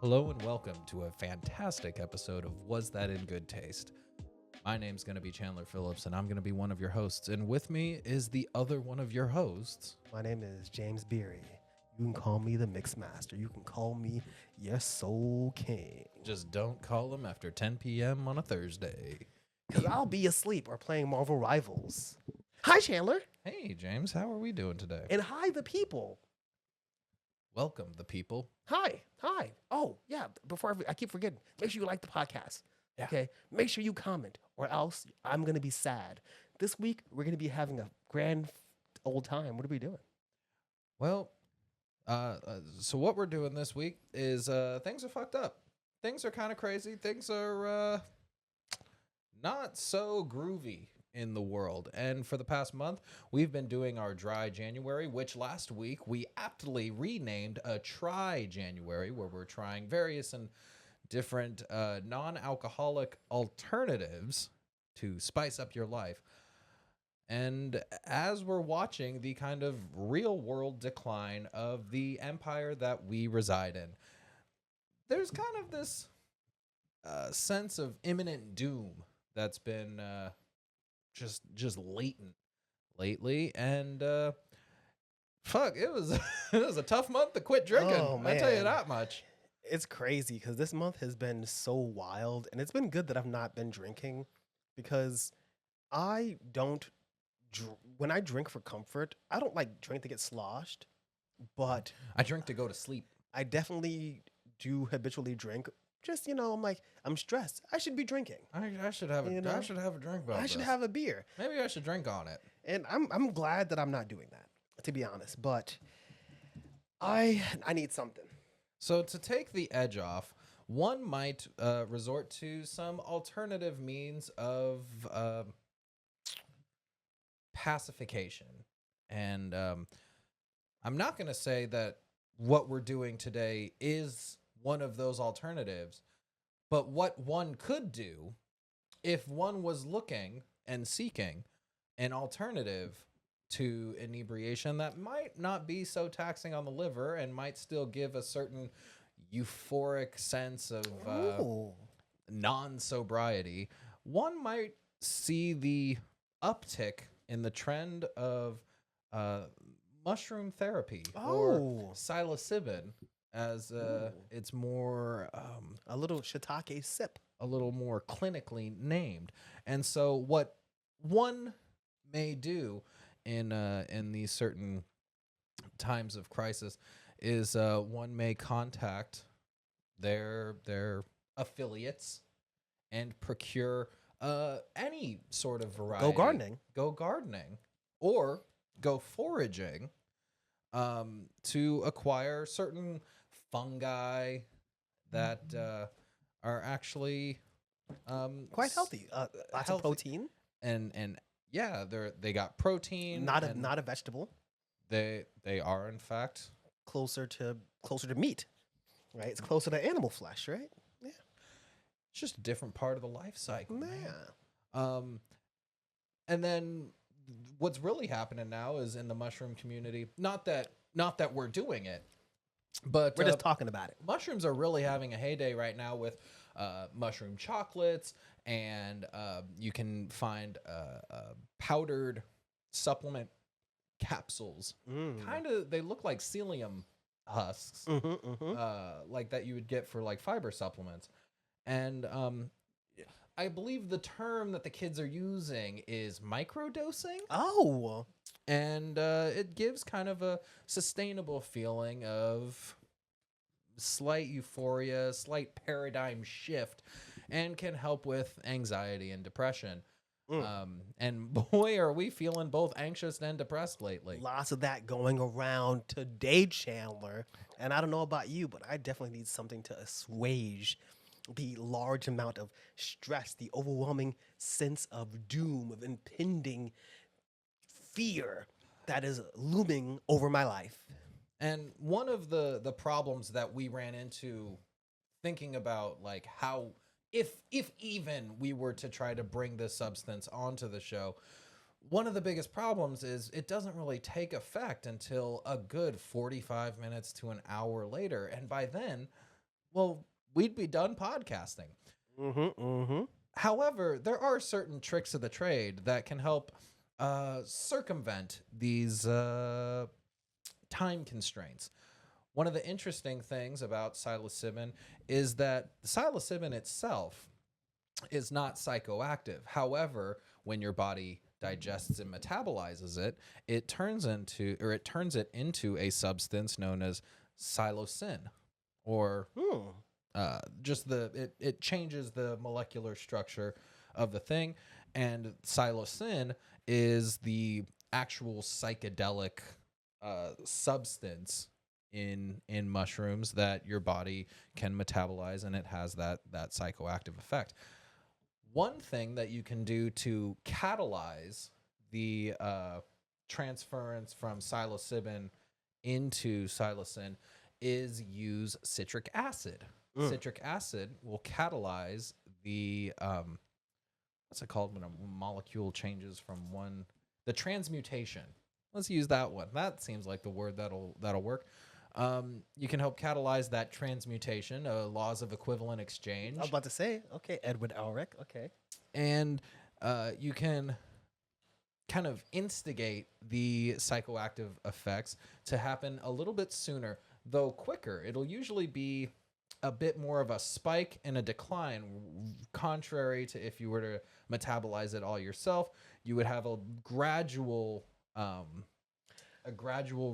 Hello and welcome to a fantastic episode of Was That in Good Taste? My name's going to be Chandler Phillips, and I'm going to be one of your hosts. And with me is the other one of your hosts. My name is James Beery. You can call me the Mix Master. You can call me your Soul King. Just don't call him after 10 p.m. on a Thursday. Because I'll be asleep or playing Marvel Rivals. Hi, Chandler. Hey, James, how are we doing today? And hi, the people. Welcome, the people. Hi. Oh, yeah. Before I keep forgetting, make sure you like the podcast. Yeah. Okay? Make sure you comment, or else I'm going to be sad. This week, we're going to be having a grand old time. What are we doing? Well, so what we're doing this week is things are fucked up. Things are kind of crazy. Things are not so groovy in the world. And for the past month, we've been doing our dry January, which last week we aptly renamed a try January, where we're trying various and different non-alcoholic alternatives to spice up your life. And as we're watching the kind of real world decline of the empire that we reside in, there's kind of this sense of imminent doom that's been just latent lately. And fuck, it was it was a tough month to quit drinking. Oh, I tell you man. that much. It's crazy because this month has been so wild, and it's been good that I've not been drinking because I don't. When I drink for comfort, I don't like drink to get sloshed, but I drink to go to sleep. I definitely do habitually drink. Just I'm like I'm stressed. I should be drinking. I should have You know? I should have a drink about I should this. have a beer, Maybe I should drink on it. and I'm glad that I'm not doing that, to be honest. But I need something. So to take the edge off, one might resort to some alternative means of pacification. And I'm not going to say that what we're doing today is one of those alternatives, but what one could do if one was looking and seeking an alternative to inebriation that might not be so taxing on the liver and might still give a certain euphoric sense of Ooh. non-sobriety, one might see the uptick in the trend of mushroom therapy or Oh. psilocybin, as Ooh. it's more A little shiitake sip. a little more clinically named. And so what one may do in these certain times of crisis is one may contact their affiliates and procure any sort of variety. Go gardening or go foraging to acquire certain fungi that are actually Quite healthy. Lots healthy. of protein. and yeah, they got protein. Not and a vegetable. they are in fact Closer to meat, right? It's closer to animal flesh, right? Yeah. it's just a different part of the life cycle, man. Yeah. And then what's really happening now is in the mushroom community, not that we're doing it, but We're just talking about it. mushrooms are really having a heyday right now with mushroom chocolates, and you can find powdered supplement capsules. Kind of, they look like psyllium husks, like that you would get for like fiber supplements. And I believe the term that the kids are using is microdosing, Oh. and it gives kind of a sustainable feeling of slight euphoria, slight paradigm shift, and can help with anxiety and depression. And boy, are we feeling both anxious and depressed lately. Lots of that going around today, Chandler. And I don't know about you, but I definitely need something to assuage the large amount of stress, the overwhelming sense of doom, of impending fear that is looming over my life. And one of the problems that we ran into thinking about like how if even we were to try to bring this substance onto the show, one of the biggest problems is it doesn't really take effect until a good 45 minutes to an hour later. And by then, well, we'd be done podcasting. Mm-hmm. Mm-hmm. However, there are certain tricks of the trade that can help circumvent these time constraints. One of the interesting things about psilocybin is that psilocybin itself is not psychoactive. However, when your body digests and metabolizes it, it turns it into a substance known as psilocin, or it changes the molecular structure of the thing. And psilocin is the actual psychedelic substance in mushrooms that your body can metabolize, and it has that psychoactive effect. One thing that you can do to catalyze the transference from psilocybin into psilocin is use citric acid. Citric acid will catalyze the what's it called when a molecule changes from the transmutation. Let's use that one. That seems like the word that'll work. You can help catalyze that transmutation, laws of equivalent exchange. I was about to say, okay, Edward Elric, okay. And you can kind of instigate the psychoactive effects to happen a little bit sooner, though quicker. It'll usually be a bit more of a spike and a decline, contrary to if you were to metabolize it all yourself. You would have a gradual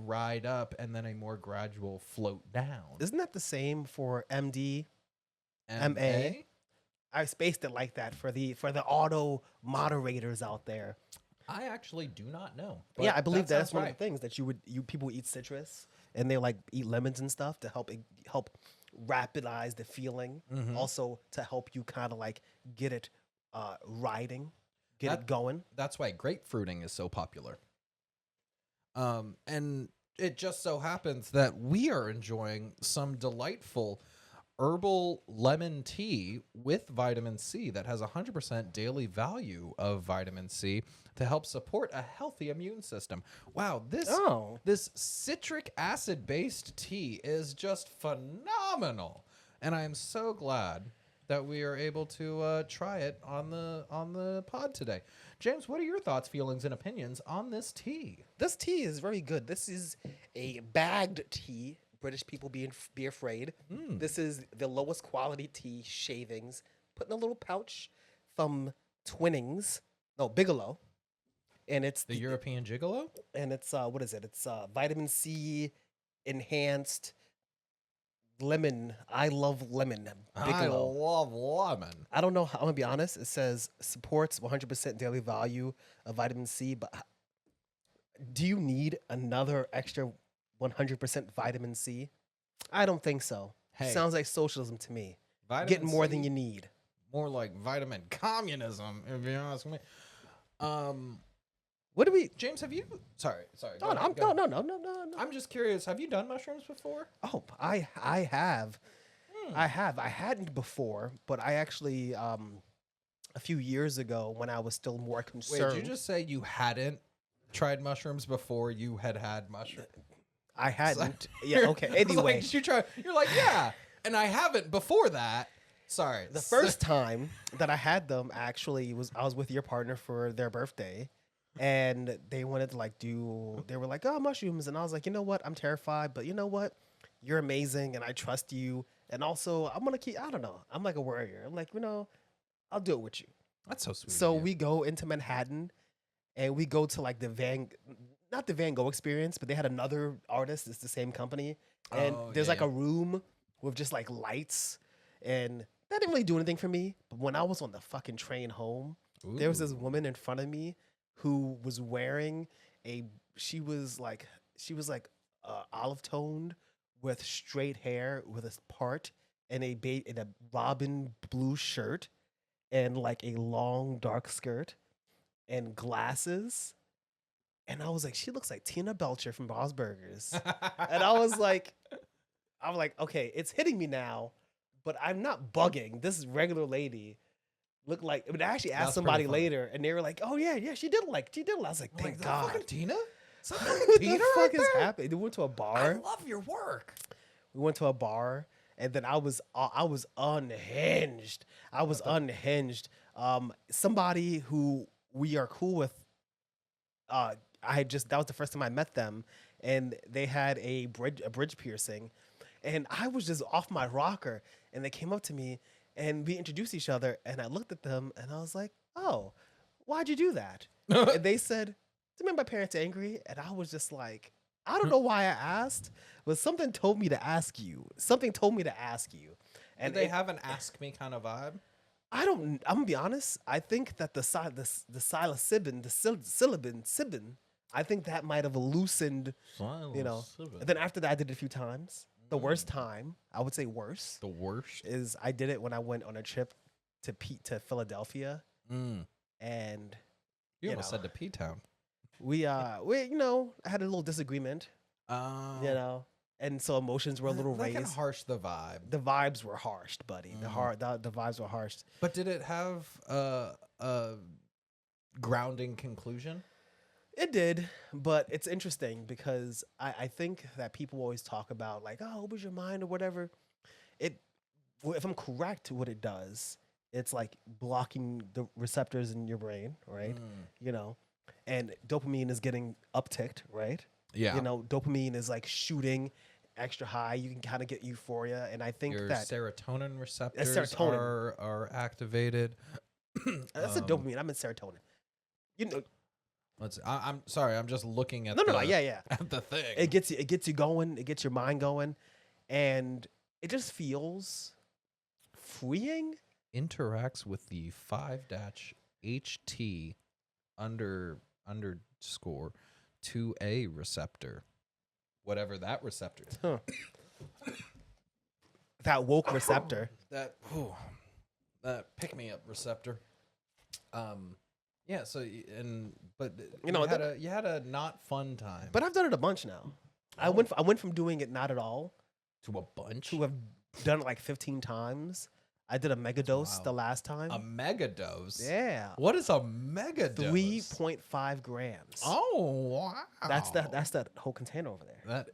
ride up and then a more gradual float down. Isn't that the same for MD? MA? I spaced it like that for the auto moderators out there. I actually do not know. Yeah, I believe that's sounds one right. of the things that people eat citrus and they like eat lemons and stuff to help rapidize the feeling. Mhm. Also to help you kind of like get it riding, it going. That's why grapefruiting is so popular. And it just so happens that we are enjoying some delightful herbal lemon tea with vitamin C that has 100% daily value of vitamin C to help support a healthy immune system. Wow, this citric acid based tea is just phenomenal. And I am so glad that we are able to try it on the pod today. James, what are your thoughts, feelings, and opinions on this tea? This tea is very good. This is a bagged tea. British people be afraid. This is the lowest quality tea shavings put in a little pouch from Bigelow. And it's The European Gigolo? and it's what is it? It's vitamin C enhanced lemon. I love lemon. I Bigelow. love lemon. I don't know how, I'm gonna be honest. It says supports 100% daily value of vitamin C, but do you need another extra 100% vitamin C? I don't think so. Hey. Sounds like socialism to me. Vitamin Getting more C, than you need. More like vitamin communism, if you ask me. What do we? James, have you? Sorry. No, go ahead. no. I'm just curious. Have you done mushrooms before? Oh, I have. I hadn't before, but I actually a few years ago when I was still more Wait, concerned. did you just say you hadn't tried mushrooms before you had mushrooms? I hadn't. Yeah. Okay. Anyway, You're like, yeah, and I haven't before that. Sorry. the first time that I had them actually I was with your partner for their birthday, and they wanted to they were like, oh, mushrooms, and I was like, you know what, I'm terrified, but you know what, you're amazing, and I trust you, and also I'm gonna keep. I don't know. I'm like a warrior. I'm like, I'll do it with you. That's so sweet. So of you. we go into Manhattan, and we go to like not the Van Gogh experience, but they had another artist. It's the same company, and Oh, there's yeah, like a room with just like lights, and that didn't really do anything for me. But when I was on the fucking train home, there was this Ooh. woman in front of me who was wearing she was like olive toned with straight hair with a part and a robin blue shirt and like a long dark skirt and glasses. And I was like, she looks like Tina Belcher from Bob's Burgers. And I was like, okay, it's hitting me now, but I'm not bugging. This regular lady looked like. I actually asked That's somebody pretty funny. later, and they were like, "Oh yeah, she did. I was like, thank Is that God. fucking Tina? Is that What fucking Tina the fuck right is there? happening? We went to a I bar. love your work. We went to a bar, and then I was unhinged. I was unhinged. Somebody who we are cool with. That was the first time I met them, and they had a bridge piercing, and I was just off my rocker, and they came up to me, and we introduced each other, and I looked at them, and I was like, "Oh, why'd you do that?" And they said, "To make my parents angry," and I was just like, "I don't know why I asked, but something told me to ask you. Something told me to ask you." And Did they have an ask me kind of vibe? I'm gonna be honest. I think that the psilocybin, psilocybin, I think that might have loosened. You know. And then after that, I did it a few times. The worst time, I would say worst, The worst. is I did it when I went on a trip to Philadelphia, and You You almost know. said to P-Town. we I had a little disagreement, and so emotions were a little That can raised. harsh the vibe. The vibes were harsh, buddy. The vibes were harsh. But did it have a grounding conclusion? It did, but it's interesting because I think that people always talk about like, oh, opens your mind or whatever. If I'm correct, what it does, it's like blocking the receptors in your brain, right? You know, and dopamine is getting upticked, right? Yeah. You know, dopamine is like shooting extra high. You can kind of get euphoria, and I think Your that serotonin receptors serotonin. are activated. that's a dopamine. I meant serotonin. You know, I'm sorry. I'm just looking at yeah. at the thing. It gets you going. It gets your mind going, and it just feels freeing. Interacts with the 5-HT underscore 2A receptor, whatever that receptor is. Huh. That woke receptor. That pick me up receptor. Yeah. So but You know, you had a not fun time. But I've done it a bunch now. I went from doing it not at all to a bunch. to have done it like 15 times. I did a mega dose the last time. A mega dose. Yeah. What is a mega dose? 3.5 grams. Oh wow. That's that whole container over there.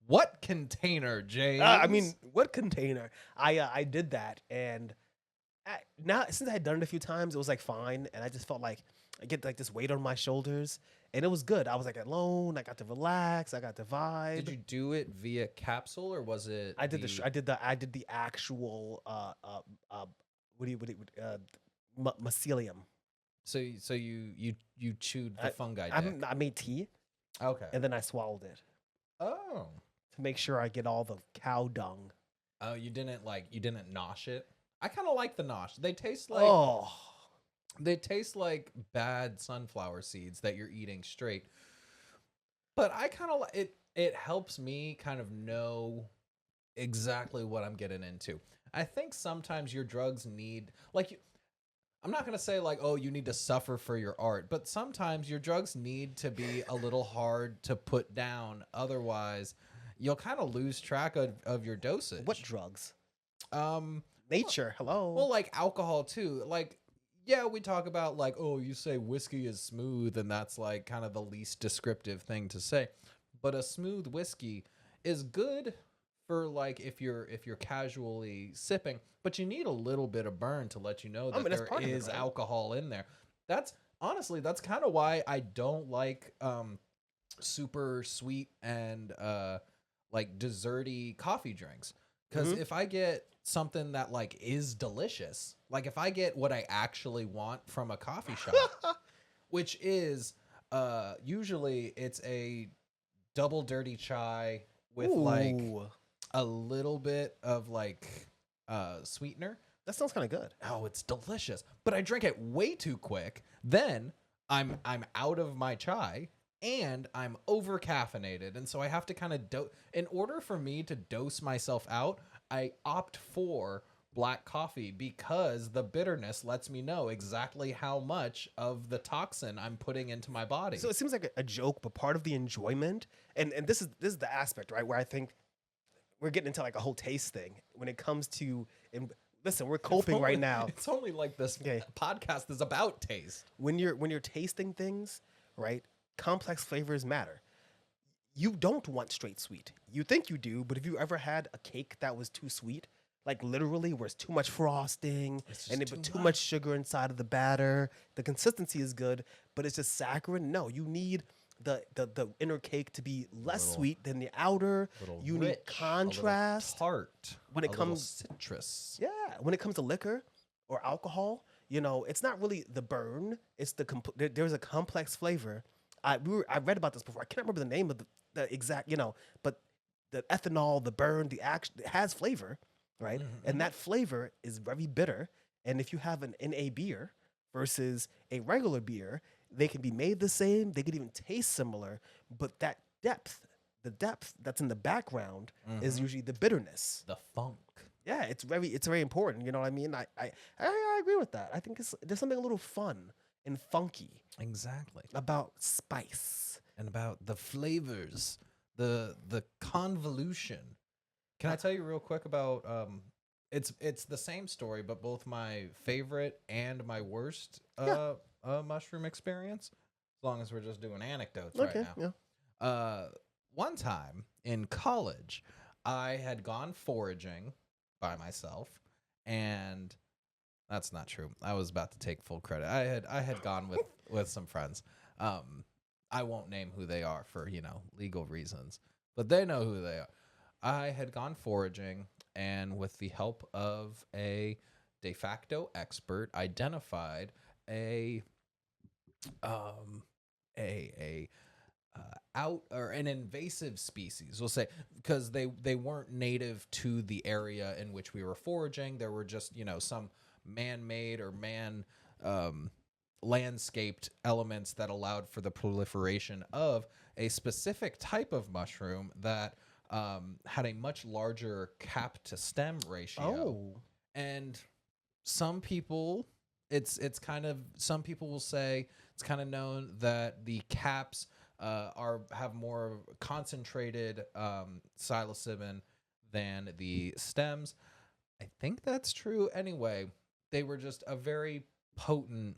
What container, James? I mean, what container? I did that, and now since I had done it a few times, it was like fine, and I just felt like I get like this weight on my shoulders, and it was good. I was like alone. I got to relax. I got to vibe. Did you do it via capsule or was it? I did I did the actual mycelium. So you chewed the fungi dick. I made tea, Okay. and then I swallowed it Oh. to make sure I get all the cow dung. Oh, you didn't nosh it. I kind of like the nosh. They taste like they taste like bad sunflower seeds that you're eating straight. But I kind of like it. It helps me kind of know exactly what I'm getting into. I think sometimes your drugs need I'm not going to say like, oh, you need to suffer for your art, but sometimes your drugs need to be a little hard to put down. Otherwise, you'll kind of lose track of your dosage. What drugs? Nature. Hello. Well, like alcohol too. Like, yeah, we talk about like, oh, you say whiskey is smooth, and that's like kind of the least descriptive thing to say. But a smooth whiskey is good for like if you're casually sipping, but you need a little bit of burn to let you know that there is alcohol in there. That's honestly, that's kind of why I don't like super sweet and like desserty coffee drinks. Because if I get something that like is delicious, like if I get what I actually want from a coffee shop, which is usually it's a double dirty chai with like a little bit of like sweetener. That sounds kind of good. Oh, it's delicious. But I drink it way too quick. Then I'm out of my chai and I'm over caffeinated. And so I have to kind of in order for me to dose myself out, I opt for black coffee because the bitterness lets me know exactly how much of the toxin I'm putting into my body. So it seems like a joke, but part of the enjoyment, and this is the aspect, right, where I think we're getting into like a whole taste thing when it comes to. Listen, we're coping right now. It's only like this podcast is about taste. When you're tasting things, right? Complex flavors matter. you don't want straight sweet. You think you do, but if you ever had a cake that was too sweet, like literally where it's too much frosting It's and just it too put too much. much sugar inside of the batter, the consistency is good, but it's just saccharine. No, you need the inner cake to be less little- sweet than the outer. Little You rich, need contrast. a little tart, When it a little comes- citrus. Yeah, when it comes to liquor or alcohol, it's not really the burn. It's there's a complex flavor. I read about this before. I can't remember the name of the exact, but the ethanol, the burn, the action, it has flavor, right? And that flavor is very bitter. And if you have an NA beer versus a regular beer, they can be made the same. They could even taste similar, but that the depth that's in the background is usually the bitterness. The funk. Yeah, it's very important. You know what I mean? I agree with that. I think there's something a little fun and funky Exactly. about spice. And about the flavors, the convolution. Can I tell you real quick about it's the same story, but both my favorite and my worst mushroom experience. As long as we're just doing anecdotes right now. Yeah. One time in college, I had gone foraging by myself, and that's not true. I was about to take full credit. I had gone with some friends. I won't name who they are for, legal reasons, but they know who they are. I had gone foraging, and with the help of a de facto expert, identified a out or an invasive species, we'll say, because they weren't native to the area in which we were foraging. There were just some man-made or landscaped elements that allowed for the proliferation of a specific type of mushroom that had a much larger cap to stem ratio. Oh. And some people, some people will say it's kind of known that the caps have more concentrated psilocybin than the stems. I think that's true. Anyway, they were just a very potent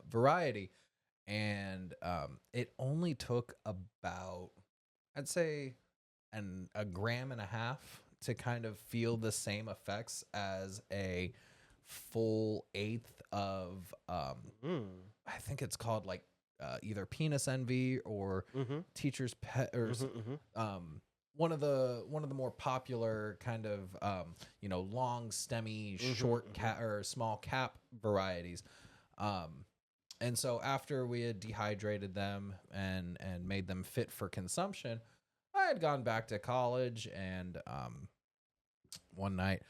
variety, and it only took about, I'd say, a gram and a half to kind of feel the same effects as a full eighth of I think it's called like either penis envy or teacher's pet or one of the more popular kind of long stemmy short cap or small cap varieties. And so after we had dehydrated them and made them fit for consumption, I had gone back to college, and one night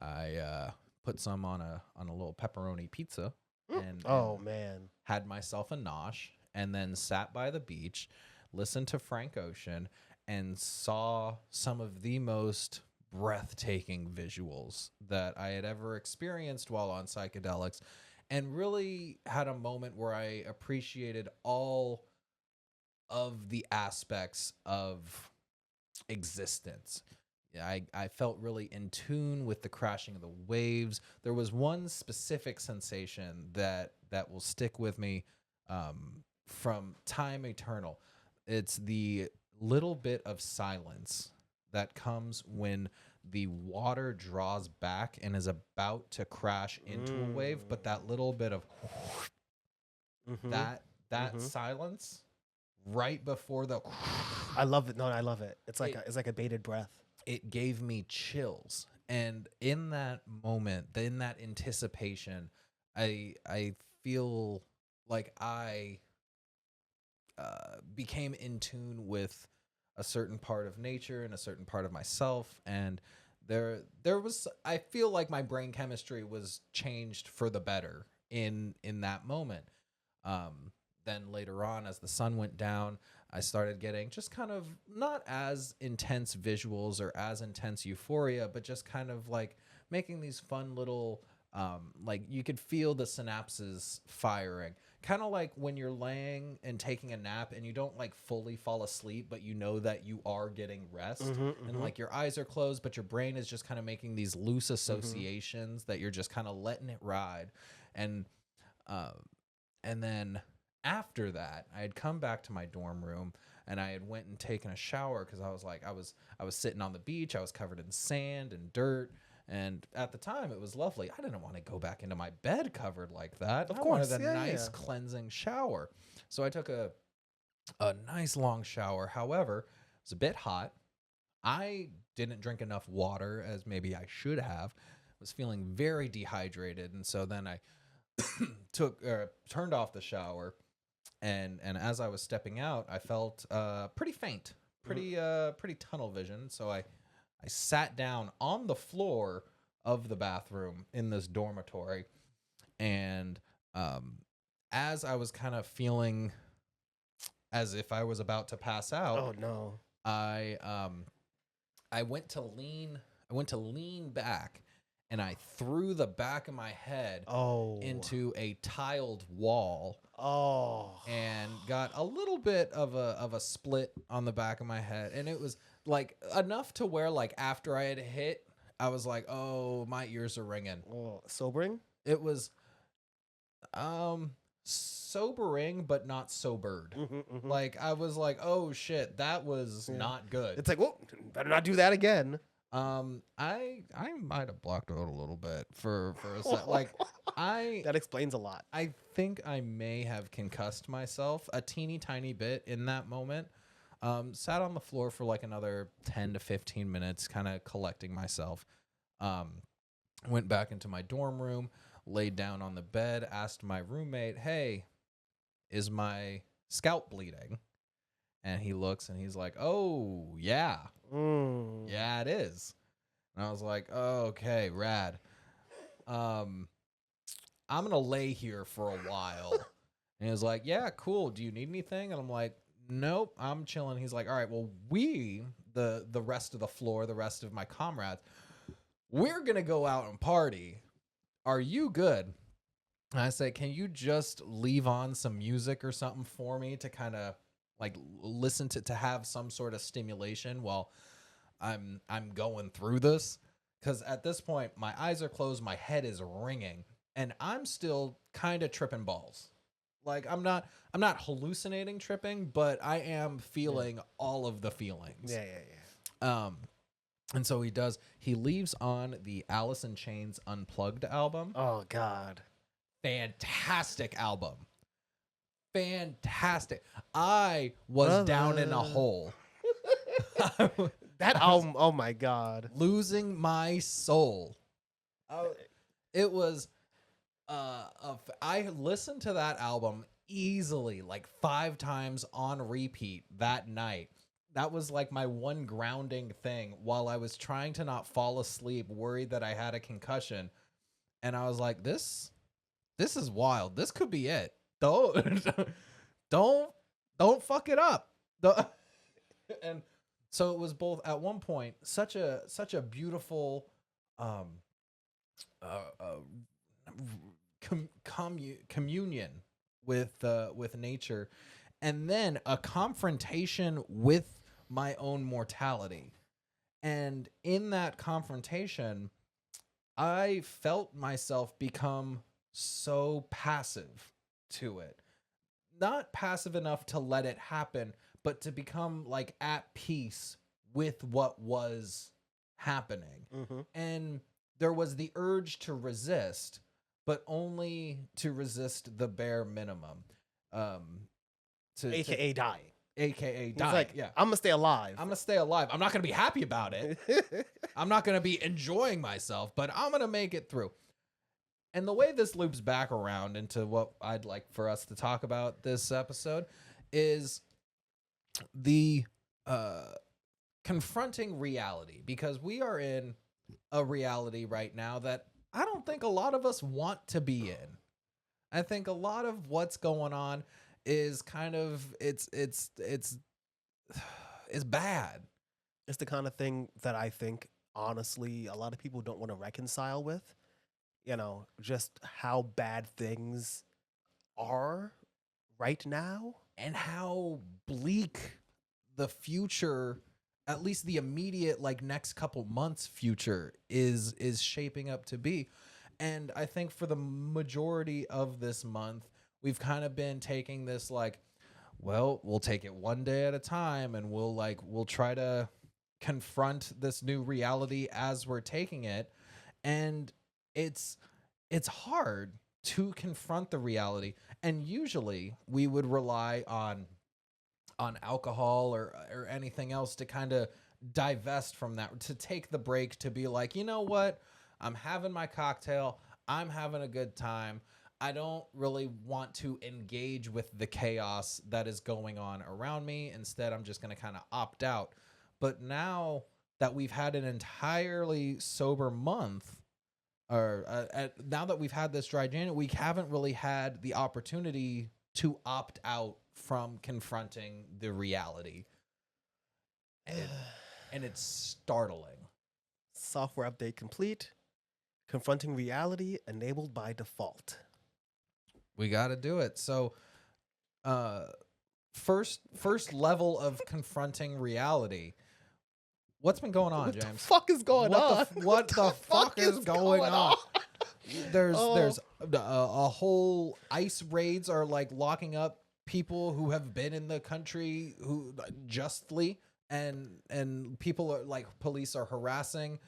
I put some on a little pepperoni pizza and Man. had myself a nosh, and then sat by the beach, listened to Frank Ocean, and saw some of the most breathtaking visuals that I had ever experienced while on psychedelics, and really had a moment where I appreciated all of the aspects of existence. I felt really in tune with the crashing of the waves. There was one specific sensation that will stick with me from time eternal. It's the little bit of silence that comes when the water draws back and is about to crash into a wave, but that little bit of that silence right before the I love it. No, I love it. It's like a bated breath. It gave me chills, and in that moment, in that anticipation, I feel like I became in tune with a certain part of nature and a certain part of myself, and there was, I feel like my brain chemistry was changed for the better in that moment. Then later on, as the sun went down, I started getting just kind of not as intense visuals or as intense euphoria, but just kind of like making these fun little, like you could feel the synapses firing. Kind of like when you're laying and taking a nap and you don't like fully fall asleep, but you know that you are getting rest, and like your eyes are closed, but your brain is just kind of making these loose associations that you're just kind of letting it ride. And then after that, I had come back to my dorm room and I had went and taken a shower because I was like, I was sitting on the beach. I was covered in sand and dirt. And at the time, it was lovely. I didn't want to go back into my bed covered like that. Of I course, wanted a yeah, nice yeah. cleansing shower. So I took a nice long shower. However, it was a bit hot. I didn't drink enough water as maybe I should have. Was feeling very dehydrated, and so then I turned off the shower, and as I was stepping out, I felt pretty faint, pretty tunnel vision. So I sat down on the floor of the bathroom in this dormitory, and as I was kind of feeling as if I was about to pass out, Oh no. I I went to lean back, and I threw the back of my head Oh. into a tiled wall Oh. and got a little bit of a split on the back of my head, and it was like enough to where like after I had hit, I was like, "Oh, my ears are ringing." Oh, sobering? It was sobering but not sobered. Mm-hmm. Like I was like, "Oh shit, that was Yeah. not good." It's like, whoa, better not do that again. I might have blocked out a little bit for a sec. Like I That explains a lot. I think I may have concussed myself a teeny tiny bit in that moment. Sat on the floor for like another 10 to 15 minutes, kind of collecting myself. Went back into my dorm room, laid down on the bed, asked my roommate, "Hey, is my scalp bleeding?" And he looks and he's like, "Oh, yeah. Mm. Yeah, it is." And I was like, "Oh, okay, rad. I'm gonna lay here for a while." And he was like, "Yeah, cool. Do you need anything?" And I'm like, "Nope, I'm chilling." He's like, "All right, well, the rest of the floor, the rest of my comrades, we're gonna go out and party. Are you good?" And I say, "Can you just leave on some music or something for me to kind of like listen to have some sort of stimulation while I'm going through this?" Because at this point, my eyes are closed, my head is ringing, and I'm still kind of tripping balls. Like I'm not hallucinating tripping, but I am feeling all of the feelings. Yeah, yeah, yeah. And so he leaves on the Alice in Chains Unplugged album. Oh God. Fantastic album. Fantastic. I was down in a hole. That album, oh my God. Losing my soul. It was I listened to that album easily like 5 times on repeat that night. That was like my one grounding thing while I was trying to not fall asleep, worried that I had a concussion. And I was like, this is wild. This could be it. Don't don't fuck it up. And so it was both at one point such a beautiful communion with nature, and then a confrontation with my own mortality. And in that confrontation, I felt myself become so passive to it. Not passive enough to let it happen, but to become like at peace with what was happening. Mm-hmm. And there was the urge to resist, but only to resist the bare minimum. AKA dying. AKA He's die. like, Yeah. I'm gonna stay alive. I'm gonna stay alive. I'm not gonna be happy about it. I'm not gonna be enjoying myself, but I'm gonna make it through. And the way this loops back around into what I'd like for us to talk about this episode is the confronting reality, because we are in a reality right now that I don't think a lot of us want to be in. I think a lot of what's going on is kind of it's bad. It's the kind of thing that I think, honestly, a lot of people don't want to reconcile with. You know, just how bad things are right now. And how bleak the future, at least the immediate like next couple months future, is shaping up to be. And I think for the majority of this month, we've kind of been taking this like, well, we'll take it one day at a time, and we'll try to confront this new reality as we're taking it. And it's hard to confront the reality. And usually we would rely on alcohol or anything else to kind of divest from that, to take the break, to be like, you know what, I'm having my cocktail, I'm having a good time, I don't really want to engage with the chaos that is going on around me. Instead, I'm just going to kind of opt out. But now that we've had an entirely sober month, or now that we've had this dry January, we haven't really had the opportunity to opt out from confronting the reality. And it's startling. Software update complete. Confronting reality enabled by default. We got to do it. So, first level of confronting reality. What's been going on, What James? the fuck is going on? What the fuck is going on? There's a whole ICE raids are like locking up people who have been in the country who justly, and people are like, police are harassing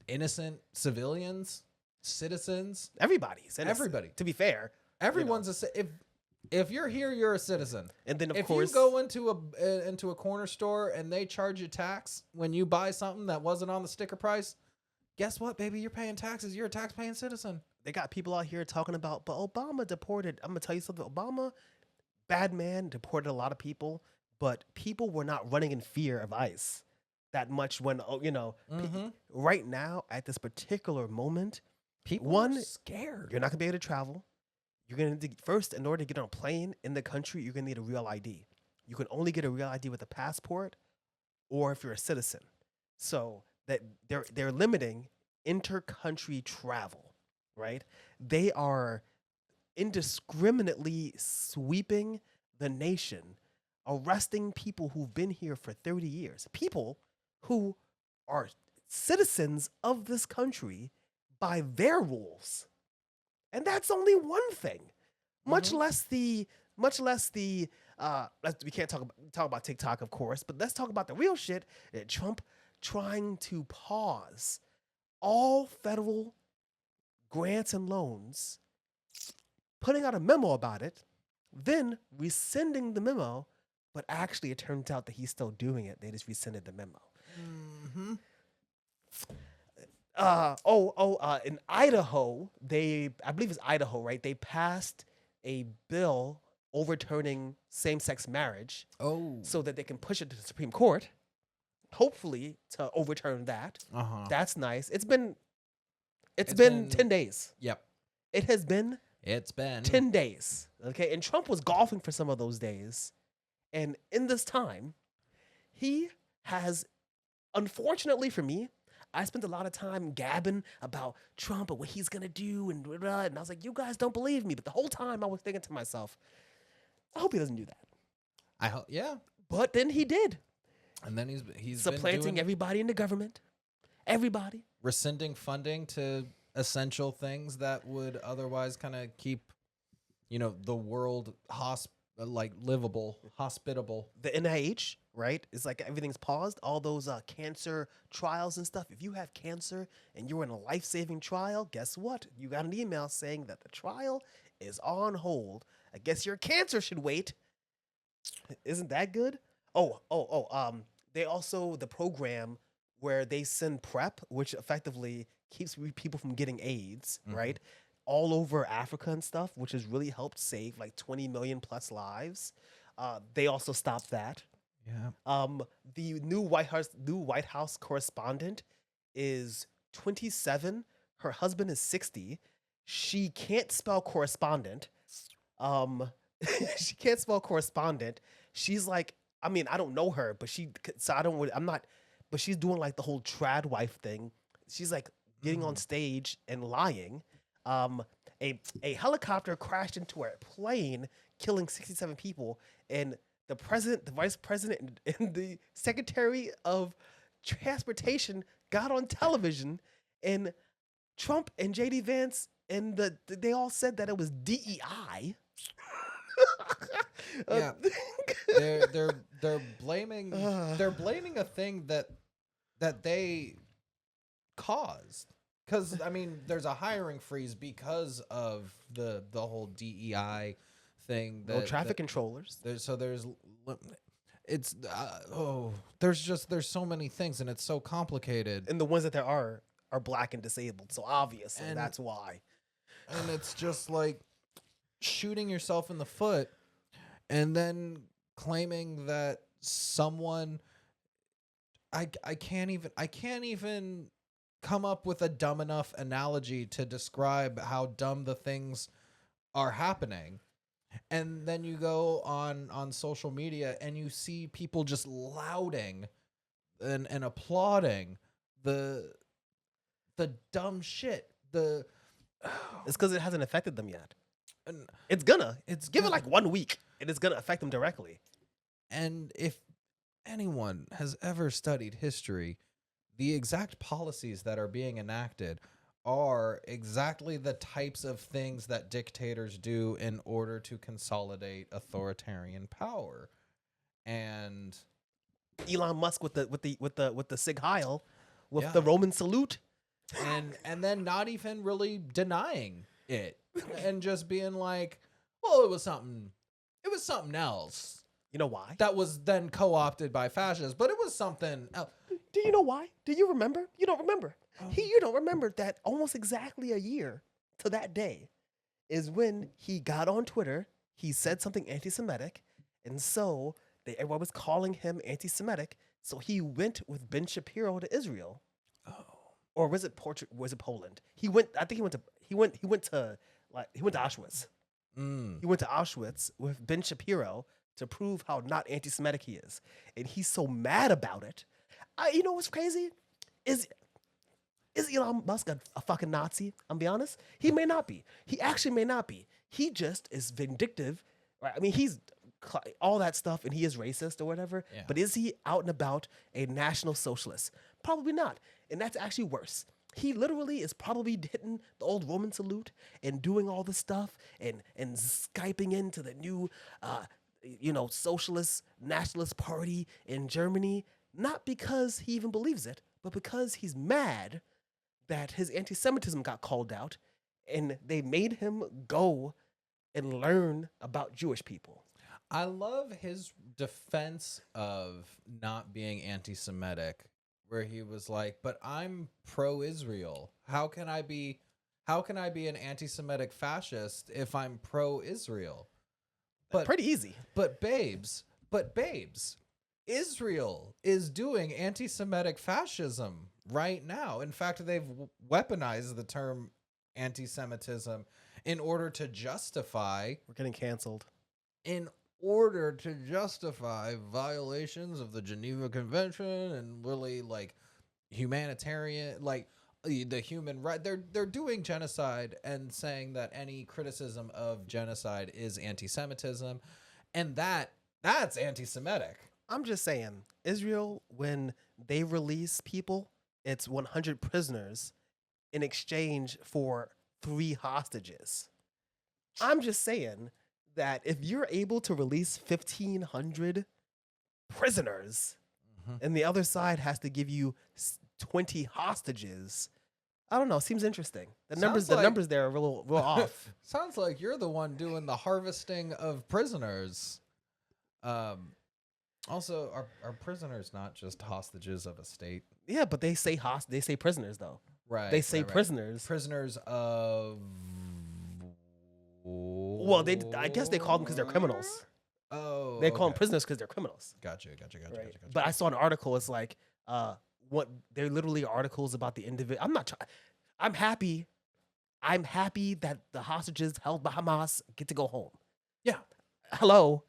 innocent civilians, citizens. Everybody's innocent, Everybody. To be fair, Everyone's if you're here, you're a citizen. and then If course you go into a corner store and they charge you tax when you buy something that wasn't on the sticker price, guess what, baby? You're paying taxes. You're a tax-paying citizen. they got people out here talking about, but Obama deported. I'm gonna tell you something. Obama, bad man, deported a lot of people, but people were not running in fear of ICE that much when right now at this particular moment, People are scared. you're not gonna be able to travel. You're gonna need to, first, in order to get on a plane in the country, you're gonna need a real ID. You can only get a real ID with a passport, or if you're a citizen. So that they're limiting inter-country travel, right? They are indiscriminately sweeping the nation, arresting people who've been here for 30 years, people who are citizens of this country by their rules. And that's only one thing. Much less the we can't talk about TikTok, of course, but let's talk about the real shit. Trump trying to pause all federal grants and loans, putting out a memo about it, then rescinding the memo, but actually it turns out that he's still doing it. They just rescinded the memo. Mm-hmm. In Idaho, I believe it's Idaho, right? They passed a bill overturning same-sex marriage Oh. so that they can push it to the Supreme Court, hopefully to overturn that. Uh-huh. That's nice. It's been It's 10 been- days. Yep. It has been It's been 10 days. Okay. And Trump was golfing for some of those days. And in this time, he has, unfortunately for me, I spent a lot of time gabbing about Trump and what he's going to do. And I was like, you guys don't believe me. But the whole time I was thinking to myself, I hope he doesn't do that. I hope. Yeah. But then he did. And then he's Supplanting been doing, everybody in the government. Everybody. rescinding funding to essential things that would otherwise kind of keep, the world livable, hospitable. The NIH, right? It's like everything's paused. All those cancer trials and stuff. If you have cancer and you're in a life-saving trial, guess what? You got an email saying that the trial is on hold. I guess your cancer should wait. Isn't that good? They also, the program where they send PrEP, which effectively keeps people from getting AIDS, right? All over Africa and stuff, which has really helped save like 20 million plus lives. They also stopped that. Yeah. The new White House correspondent is 27. Her husband is 60. She can't spell correspondent. She can't spell correspondent. She's like, I mean, I don't know her, but but she's doing like the whole trad wife thing. She's like getting on stage and lying. A helicopter crashed into a plane, killing 67 people, and the president, the vice president, and the secretary of transportation got on television, and Trump and JD Vance and they all said that it was DEI. Yeah. they're blaming a thing that they caused. Because I mean, there's a hiring freeze because of the whole DEI thing. No traffic controllers. There's so many things, and it's so complicated. And the ones that there are black and disabled, so obviously And- that's why. And it's just like shooting yourself in the foot and then claiming that someone I can't even come up with a dumb enough analogy to describe how dumb the things are happening. And then you go on social media and you see people just lauding and applauding the dumb shit. It's because it hasn't affected them yet. And It's gonna. it's Give it gonna- like 1 week, and it's gonna affect them directly. And if anyone has ever studied history, the exact policies that are being enacted are exactly the types of things that dictators do in order to consolidate authoritarian power. And Elon Musk with the Sig Heil, with Yeah. the Roman salute. and then not even really denying it and just being like, well, it was something else You know why? that was then co-opted by fascists, but it was something else. Do you know why? Do you remember? You don't remember. Oh. You don't remember that almost exactly a year to that day is when he got on Twitter. He said something anti-Semitic, and so everyone was calling him anti-Semitic. So he went with Ben Shapiro to Israel, or was it Portugal? Was it Poland? He went. I think he went to Auschwitz. Mm. He went to Auschwitz with Ben Shapiro to prove how not anti-Semitic he is, and he's so mad about it. You know what's crazy? Is Elon Musk a fucking Nazi? I'm be honest. He may not be. He actually may not be. He just is vindictive. Right? I mean, he's all that stuff, and he is racist or whatever. Yeah. But is he out and about a national socialist? Probably not. And that's actually worse. He literally is probably hitting the old Roman salute and doing all this stuff and Skyping into the new, socialist nationalist party in Germany, not because he even believes it, but because he's mad that his anti-Semitism got called out and they made him go and learn about Jewish people. I love his defense of not being anti-Semitic, where he was like, "But I'm pro-Israel. How can I be an anti-Semitic fascist if I'm pro-Israel?" But Pretty easy. But babes, Israel is doing anti-Semitic fascism right now. In fact, they've weaponized the term anti-Semitism in order to justify violations of the Geneva Convention and really like humanitarian, like the human right. They're doing genocide and saying that any criticism of genocide is anti-Semitism, and that's anti-Semitic. I'm just saying, Israel, when they release people, it's 100 prisoners in exchange for 3 hostages. I'm just saying that if you're able to release 1,500 prisoners and the other side has to give you 20 hostages, I don't know. Seems interesting. The numbers there are real off. Sounds like you're the one doing the harvesting of prisoners. Also, are prisoners not just hostages of a state? Yeah, but they say prisoners though. Right. They say right. prisoners. Prisoners of. Well, I guess they call them because they're criminals. Oh, They call them okay. prisoners because they're criminals. Gotcha. Right. But I saw an article. It's like, what they're literally articles about the individual. I'm happy. I'm happy that the hostages held by Hamas get to go home. Yeah. Hello,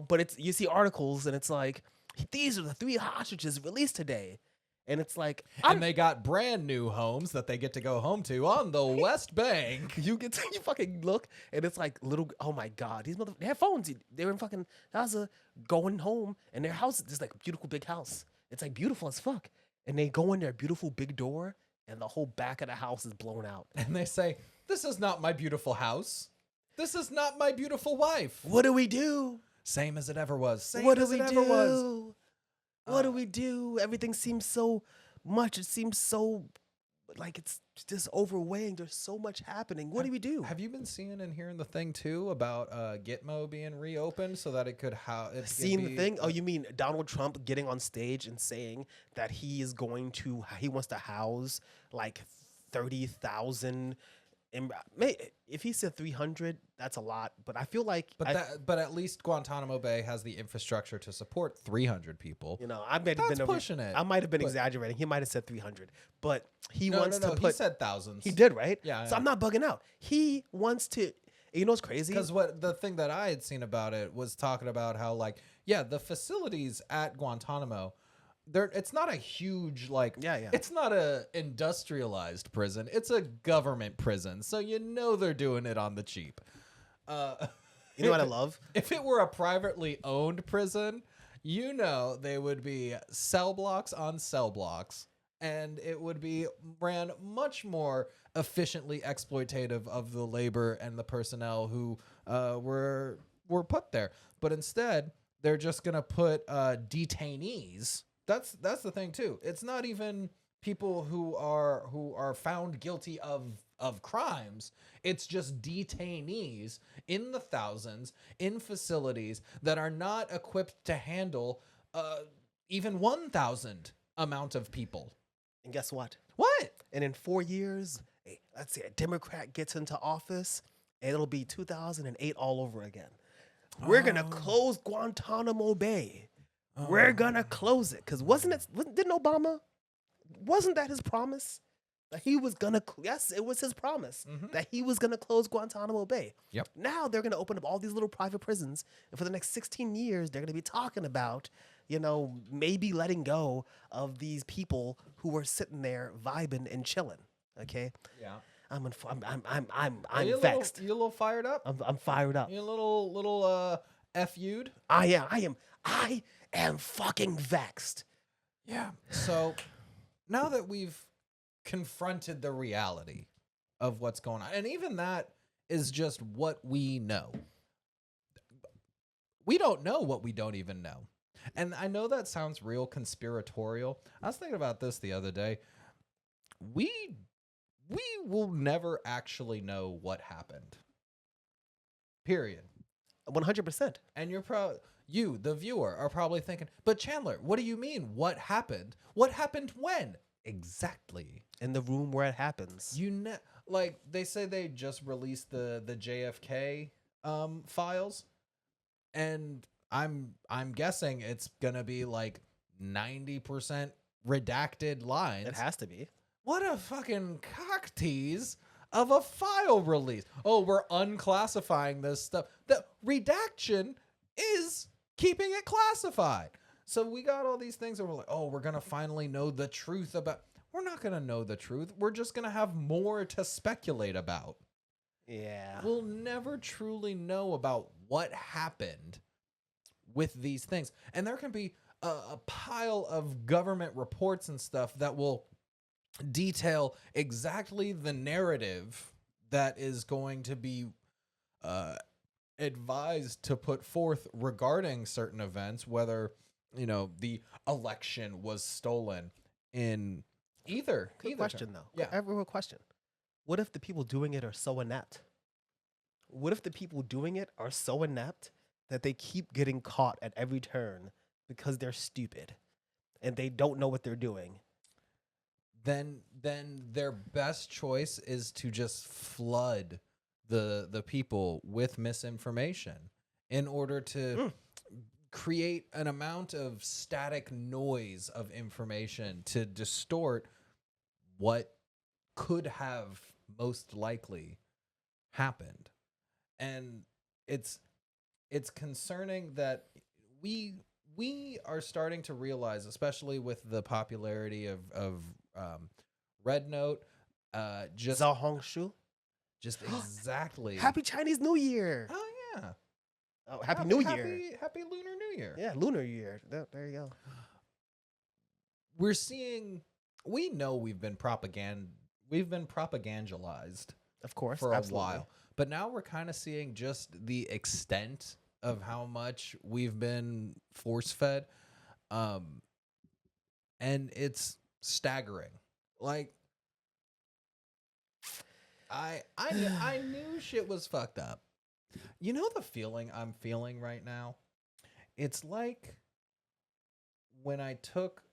but you see articles and it's like, these are the 3 hostages released today, and it's like, And they got brand new homes that they get to go home to on the West Bank. you fucking look and it's like oh my God, these they have phones. They're in fucking Gaza going home, and their house is like a beautiful big house. It's like beautiful as fuck, and they go in their beautiful big door, and the whole back of the house is blown out. And they say, This is not my beautiful house. This is not my beautiful wife. What do we do? Same as it ever was. Same What do as we it ever was. do? What do we do? Everything seems so much. It seems so like it's just overwhelming. There's so much happening. What do we do? Have you been seeing and hearing the thing too about Gitmo being reopened so that it could Seeing the thing? Oh, you mean Donald Trump getting on stage and saying that he wants to house like 30,000. If he said 300, that's a lot. But I feel like, but at least Guantanamo Bay has the infrastructure to support 300 people. I might have been pushing it. I might have been but- exaggerating. He might have said 300, but he No, wants no, to no. put. He said thousands. He did, right? Yeah, So yeah. I'm not bugging out. He wants to. You know what's crazy? Because what the thing that I had seen about it was talking about how the facilities at Guantanamo, it's not a huge Yeah. it's not a industrialized prison. It's a government prison, so they're doing it on the cheap. You know what I love? If it were a privately owned prison, they would be cell blocks on cell blocks, and it would be ran much more efficiently exploitative of the labor and the personnel who were put there. But instead, they're just gonna put detainees. That's the thing too. It's not even people who are found guilty of crimes. It's just detainees in the thousands in facilities that are not equipped to handle even 1,000 amount of people. And guess what? What? And in 4 years, let's say a Democrat gets into office, and it'll be 2008 all over again. We're gonna close Guantanamo Bay. We're gonna close it because didn't Obama? Wasn't that his promise? That he was gonna yes, it was his promise that he was gonna close Guantanamo Bay. Yep. Now they're gonna open up all these little private prisons, and for the next 16 years, they're gonna be talking about, maybe letting go of these people who were sitting there vibing and chilling. Okay. Yeah. I'm You vexed. You a little fired up? I'm fired up. You a little F-U'd? I am fucking vexed. Yeah. So now that we've confronted the reality of what's going on, and even that is just what we know. We don't know what we don't even know. And I know that sounds real conspiratorial. I was thinking about this the other day. We will never actually know what happened. Period. 100%. And you, the viewer, are probably thinking, but Chandler, what do you mean? What happened? What happened when? Exactly. In the room where it happens. They say they just released the JFK files, and I'm guessing it's gonna be like 90% redacted lines. It has to be. What a fucking cock tease of a file release. Oh, we're unclassifying this stuff. The redaction is keeping it classified. So we got all these things and we're like, oh, we're going to finally know the truth about. We're not going to know the truth. We're just going to have more to speculate about. Yeah. We'll never truly know about what happened with these things. And there can be a pile of government reports and stuff that will detail exactly the narrative that is going to be advised to put forth regarding certain events, whether the election was stolen in either Question term. though. Yeah. I have a real question. What if the people doing it are so inept? What if the people doing it are so inept that they keep getting caught at every turn because they're stupid and they don't know what they're doing? Then their best choice is to just flood the people with misinformation in order to create an amount of static noise of information to distort what could have most likely happened. And it's concerning that we are starting to realize, especially with the popularity of Red Note, just Zhao Hongshu? just exactly. Happy Chinese New Year. Oh yeah. Oh, Happy New Year. Happy Lunar New Year. Yeah, Lunar Year. There you go. We know we've been propagandized Of course, for absolutely. a while. But now we're kind of seeing just the extent of how much we've been force fed. And it's staggering. Like I knew shit was fucked up. You know the feeling I'm feeling right now? It's like when I took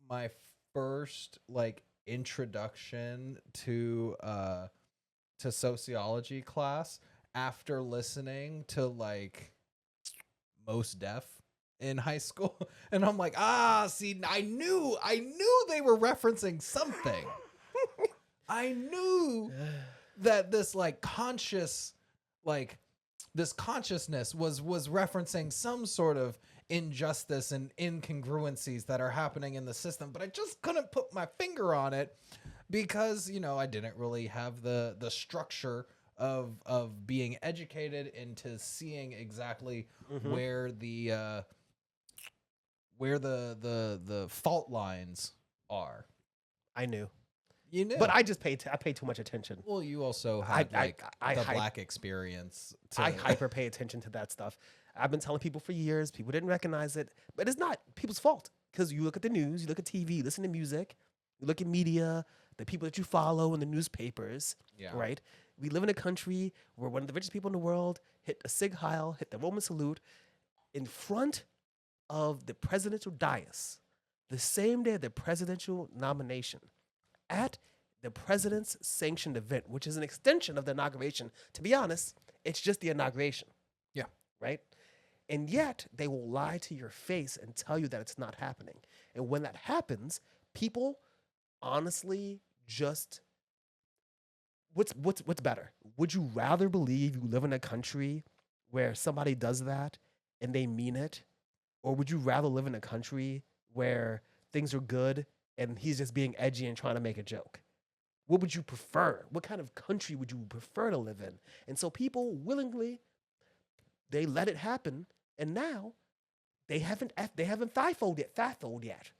my first like introduction to sociology class after listening to like Most Def in high school. And I'm like, see, I knew they were referencing something. I knew that this like this consciousness was referencing some sort of injustice and incongruencies that are happening in the system, but I just couldn't put my finger on it because, you know, I didn't really have the structure of being educated into seeing exactly where the fault lines are. I knew. You knew. But I paid too much attention. Well, you also had the black experience. I hyper pay attention to that stuff. I've been telling people for years. People didn't recognize it, but it's not people's fault because you look at the news, you look at TV, listen to music, you look at media, the people that you follow in the newspapers. Yeah. Right. We live in a country where one of the richest people in the world hit a Sig Heil, hit the Roman salute in front of the presidential dais, the same day of the presidential nomination, at the president's sanctioned event, which is an extension of the inauguration. To be honest, it's just the inauguration. Yeah. Right? And yet they will lie to your face and tell you that it's not happening. And when that happens, people honestly just what's better? Would you rather believe you live in a country where somebody does that and they mean it? Or would you rather live in a country where things are good and he's just being edgy and trying to make a joke? What would you prefer? What kind of country would you prefer to live in? And so people willingly, they let it happen, and now they haven't FIFO'd yet.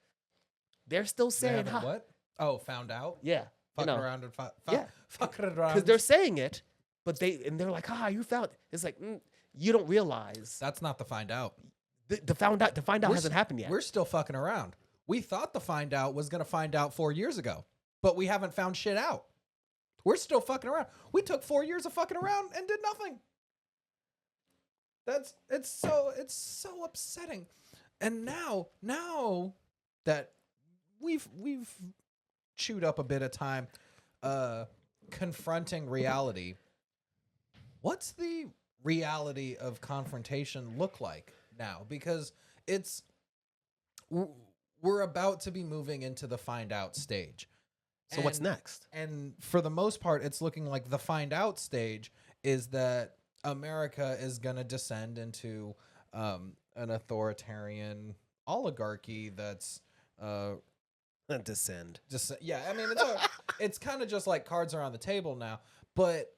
They're still saying, what? Oh, found out? Yeah. Fucking around and fucking around. Because they're saying it, but they're like, you found. It's like, you don't realize. That's not the find out. The find out hasn't happened yet. We're still fucking around. We thought the find out was going to find out 4 years ago, but we haven't found shit out. We're still fucking around. We took 4 years of fucking around and did nothing. It's so upsetting. And now that we've chewed up a bit of time confronting reality, what's the reality of confrontation look like now? Because we're about to be moving into the find out stage. So what's next? And for the most part, it's looking like the find out stage is that America is going to descend into an authoritarian oligarchy that's descend. Yeah, I mean, it's kind of just like cards are on the table now, but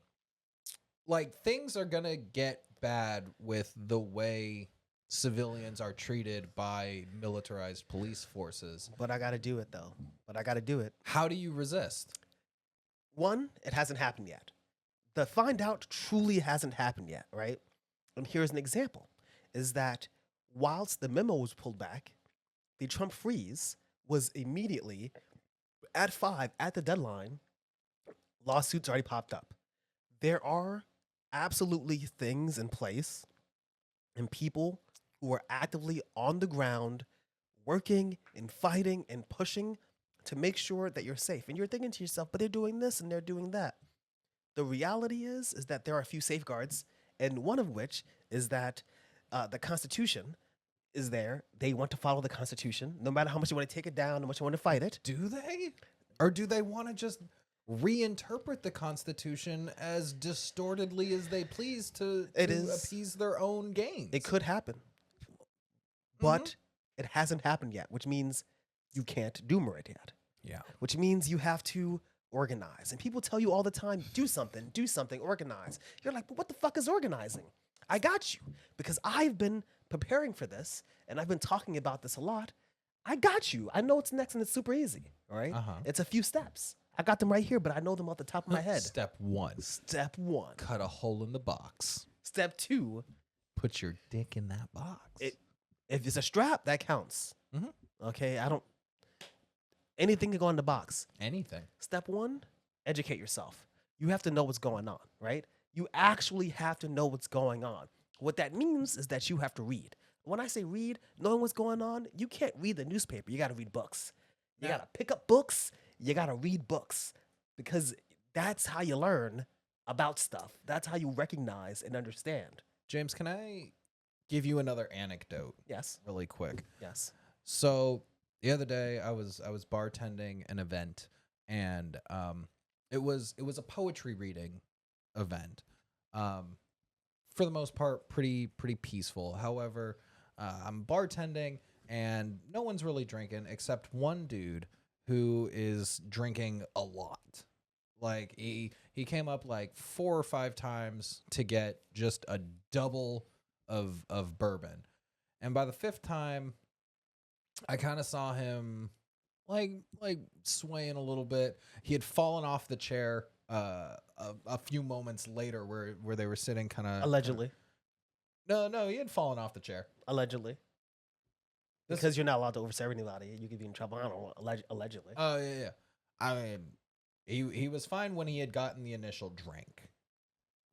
like things are going to get bad with the way civilians are treated by militarized police forces. But I got to do it, though. How do you resist? One, it hasn't happened yet. The find out truly hasn't happened yet, right? And here's an example, is that whilst the memo was pulled back, the Trump freeze was immediately at 5, at the deadline, lawsuits already popped up. There are absolutely things in place and people who are actively on the ground working and fighting and pushing to make sure that you're safe. And you're thinking to yourself, but they're doing this and they're doing that. The reality is that there are a few safeguards, and one of which is that the Constitution is there. They want to follow the Constitution, no matter how much you want to take it down, how much you want to fight it. Do they? Or do they want to just reinterpret the Constitution as distortedly as they please to appease their own gains? It could happen. But it hasn't happened yet, which means you can't doomer it yet. Yeah. Which means you have to organize. And people tell you all the time, do something, organize. You're like, but what the fuck is organizing? I got you. Because I've been preparing for this, and I've been talking about this a lot. I got you. I know what's next, and it's super easy. All right? Uh-huh. It's a few steps. I got them right here, but I know them off the top of my head. Step 1. Step 1. Cut a hole in the box. Step 2. Put your dick in that box. If it's a strap, that counts. Mhm. Okay, anything can go in the box. Anything. Step 1, educate yourself. You have to know what's going on, right? You actually have to know what's going on. What that means is that you have to read. When I say read, knowing what's going on, you can't read the newspaper. You got to read books. You got to pick up books. You got to read books because that's how you learn about stuff. That's how you recognize and understand. James, can I give you another anecdote Yes. really quick? Yes. So the other day I was bartending an event, and it was a poetry reading event. For the most part, pretty peaceful. However, I'm bartending and no one's really drinking except one dude who is drinking a lot. Like he came up like 4 or 5 times to get just a double of bourbon. And by the 5th time, I kind of saw him like swaying a little bit. He had fallen off the chair a few moments later where they were sitting kind of Allegedly. No, he had fallen off the chair. Allegedly. Because you're not allowed to overserve anybody. You could be in trouble. I don't know. Allegedly. Oh, yeah. I mean, he was fine when he had gotten the initial drink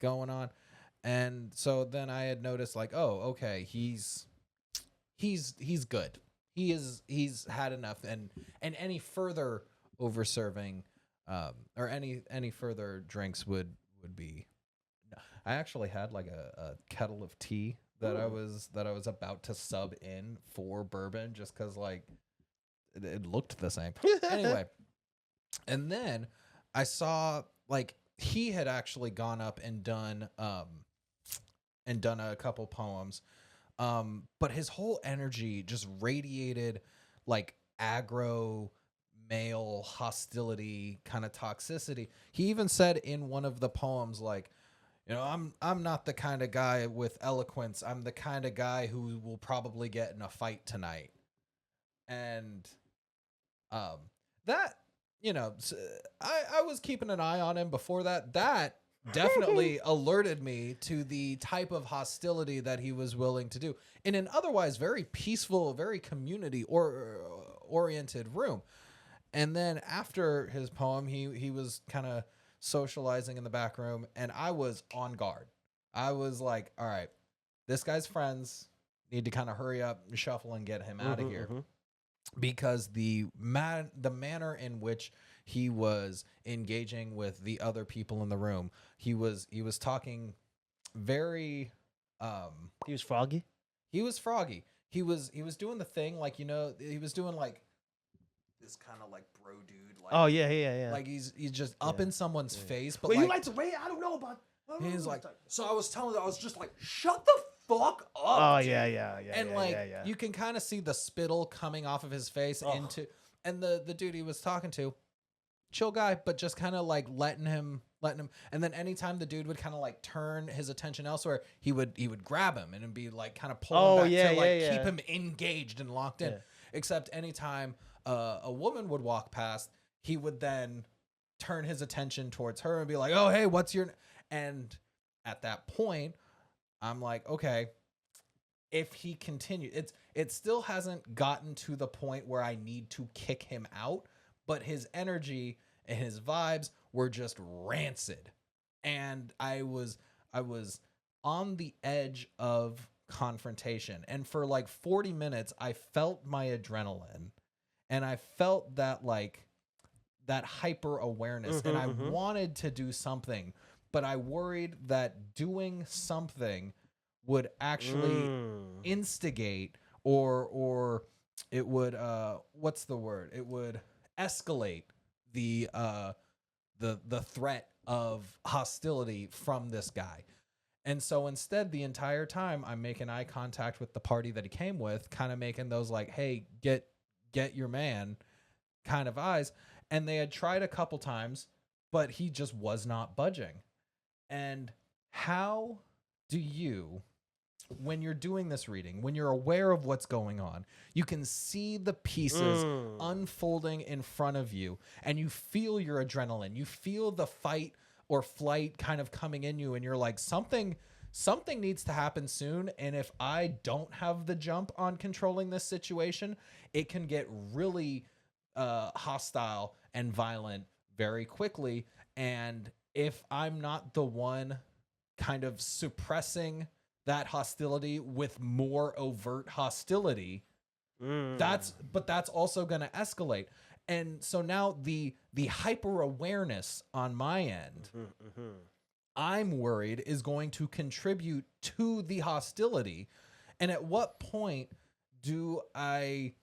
going on. And so then I had noticed like, oh, okay, he's good. He's had enough, and any further overserving or any further drinks would be. I actually had like a kettle of tea that I was about to sub in for bourbon just because like it looked the same. Anyway, and then I saw like he had actually gone up and done a couple poems, but his whole energy just radiated like aggro male hostility kind of toxicity. He even said in one of the poems like, you know, I'm not the kind of guy with eloquence. I'm the kind of guy who will probably get in a fight tonight. And that, you know, I was keeping an eye on him before that. That definitely alerted me to the type of hostility that he was willing to do in an otherwise very peaceful, very community oriented room. And then after his poem, he was kind of socializing in the back room, and I was on guard. I was like, all right, this guy's friends need to kind of hurry up and shuffle and get him out of here. Because the manner in which he was engaging with the other people in the room, he was talking very he was froggy. He was froggy. He was doing the thing like, you know, he was doing like this kind of like bro dude. Like, oh yeah. Like he's just up in someone's face. But well, like, you like to wait? I don't know about. He's like, so I was telling you, I was just like, shut the fuck up. Oh dude. yeah. And you can kind of see the spittle coming off of his face into, and the dude he was talking to, chill guy, but just kind of like letting him. And then anytime the dude would kind of like turn his attention elsewhere, he would grab him and be like kind of pull him back to keep him engaged and locked in. Except anytime a woman would walk past, he would then turn his attention towards her and be like, oh, hey, what's your... And at that point, I'm like, okay, if he continued, it still hasn't gotten to the point where I need to kick him out, but his energy and his vibes were just rancid. And I was on the edge of confrontation. And for like 40 minutes, I felt my adrenaline and I felt that like that hyper awareness and I wanted to do something, but I worried that doing something would actually instigate or it would what's the word? It would escalate the threat of hostility from this guy. And so instead, the entire time I'm making eye contact with the party that he came with, kind of making those like, hey, get your man kind of eyes. And they had tried a couple times, but he just was not budging. And how do you when you're doing this reading, when you're aware of what's going on, you can see the pieces unfolding in front of you, and you feel your adrenaline. You feel the fight or flight kind of coming in you, and you're like, something needs to happen soon. And if I don't have the jump on controlling this situation, it can get really hostile and violent very quickly. And if I'm not the one kind of suppressing that hostility with more overt hostility, that's also going to escalate. And so now the hyper awareness on my end, I'm worried is going to contribute to the hostility. And at what point do I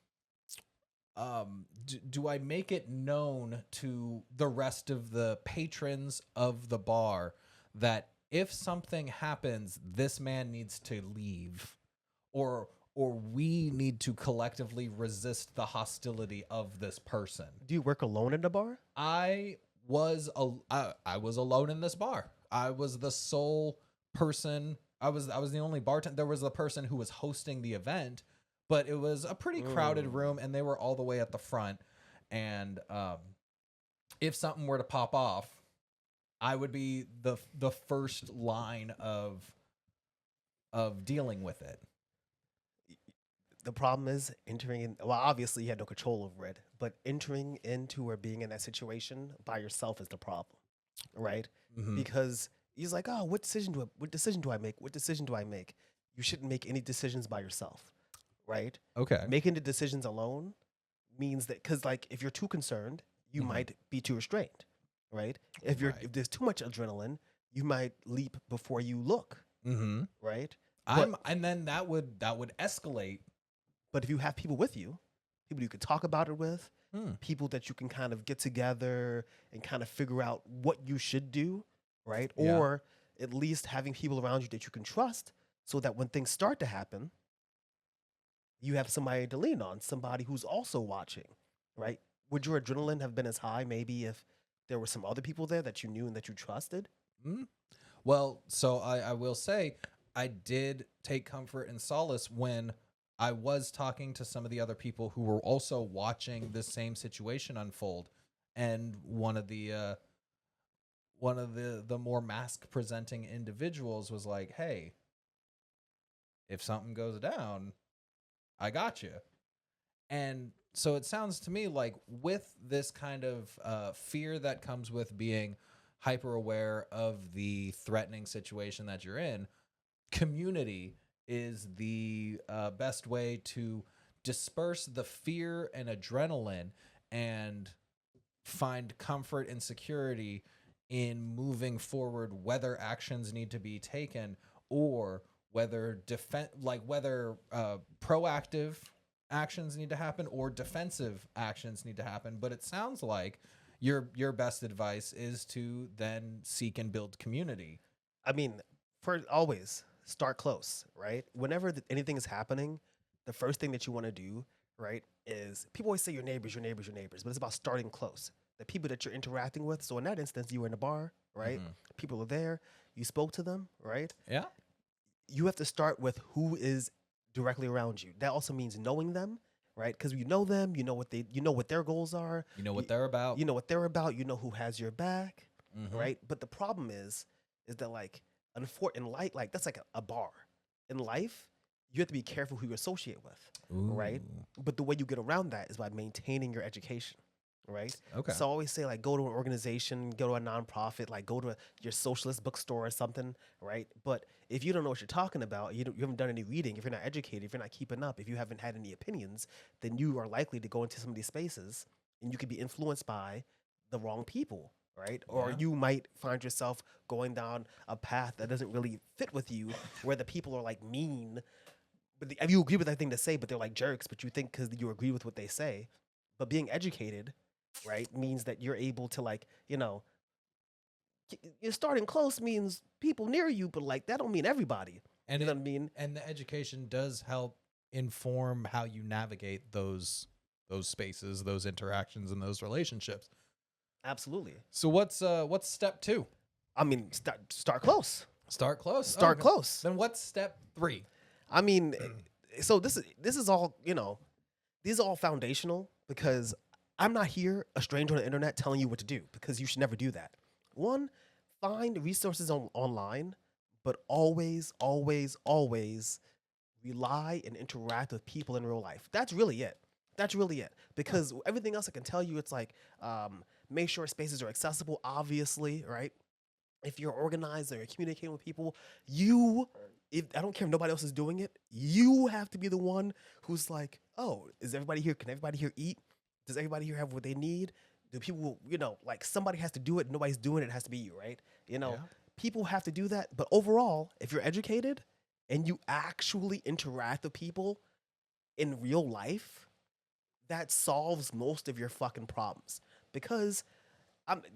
make it known to the rest of the patrons of the bar that if something happens, this man needs to leave, or we need to collectively resist the hostility of this person? Do you work alone in the bar? I was alone in this bar. I was the sole person. I was the only bartender. There was the person who was hosting the event, but it was a pretty crowded room, and they were all the way at the front. And if something were to pop off, I would be the first line of dealing with it. The problem is entering in. Well, obviously you had no control over it, but entering into or being in that situation by yourself is the problem, right? Because he's like, oh, what decision do I make? What decision do I make? You shouldn't make any decisions by yourself, right? Okay. Making the decisions alone means that, because like if you're too concerned, you might be too restrained, right? If there's too much adrenaline, you might leap before you look, right? And then that would escalate. But if you have people with you, people you can talk about it with, people that you can kind of get together and kind of figure out what you should do, right? Yeah. Or at least having people around you that you can trust, so that when things start to happen, you have somebody to lean on, somebody who's also watching, right? Would your adrenaline have been as high maybe if there were some other people there that you knew and that you trusted? Well, so I will say I did take comfort and solace when I was talking to some of the other people who were also watching this same situation unfold, and one of the more mask presenting individuals was like, "Hey, if something goes down, I got you." And so it sounds to me like with this kind of fear that comes with being hyper aware of the threatening situation that you're in, community is the best way to disperse the fear and adrenaline and find comfort and security in moving forward, whether actions need to be taken or whether proactive actions need to happen or defensive actions need to happen. But it sounds like your best advice is to then seek and build community. I mean, for always start close, right? Whenever anything is happening, the first thing that you want to do, right, is people always say your neighbors, but it's about starting close. The people that you're interacting with. So in that instance, you were in a bar, right? People are there. You spoke to them, right? Yeah. You have to start with who is directly around you. That also means knowing them, right? Because you know them, you know what their goals are. You know what they're about. You know what they're about. You know who has your back, right? But the problem is that like in life, like that's like a bar. In life, you have to be careful who you associate with, right? But the way you get around that is by maintaining your education, right? Okay. So I always say like go to an organization, go to a nonprofit, like go to your socialist bookstore or something, right? But if you don't know what you're talking about, you haven't done any reading, if you're not educated, if you're not keeping up, if you haven't had any opinions, then you are likely to go into some of these spaces and you could be influenced by the wrong people, right? Or you might find yourself going down a path that doesn't really fit with you, where the people are like mean, but you agree with that thing to say, but they're like jerks, but you think because you agree with what they say. But being educated, right, means that you're able to like, you're starting close means people near you, but like that don't mean everybody. And you know what I mean? And the education does help inform how you navigate those spaces, those interactions, and those relationships. Absolutely. So what's step 2? I mean, start close. Start close. Start close. Then what's step 3? I mean, so this is all, you know, these are all foundational because I'm not here, a stranger on the internet, telling you what to do because you should never do that. One, find resources online, but always, always, always rely and interact with people in real life. That's really it. That's really it. Because everything else I can tell you, it's like, make sure spaces are accessible, obviously, right? If you're organized and you're communicating with people, if I don't care if nobody else is doing it, you have to be the one who's like, oh, is everybody here? Can everybody here eat? Does everybody here have what they need? Do people, like somebody has to do it, nobody's doing it, it has to be you, right? Yeah. People have to do that. But overall, if you're educated and you actually interact with people in real life, that solves most of your fucking problems. Because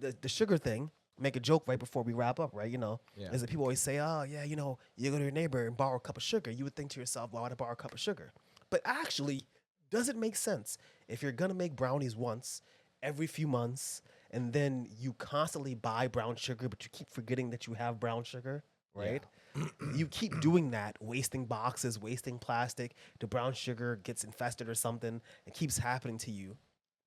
the sugar thing, make a joke right before we wrap up, right? Yeah. Is that people always say, oh, yeah, you go to your neighbor and borrow a cup of sugar. You would think to yourself, why would I borrow a cup of sugar? But actually, does it make sense? If you're going to make brownies once every few months, and then you constantly buy brown sugar, but you keep forgetting that you have brown sugar, right? You keep doing that, wasting boxes, wasting plastic. The brown sugar gets infested or something. It keeps happening to you.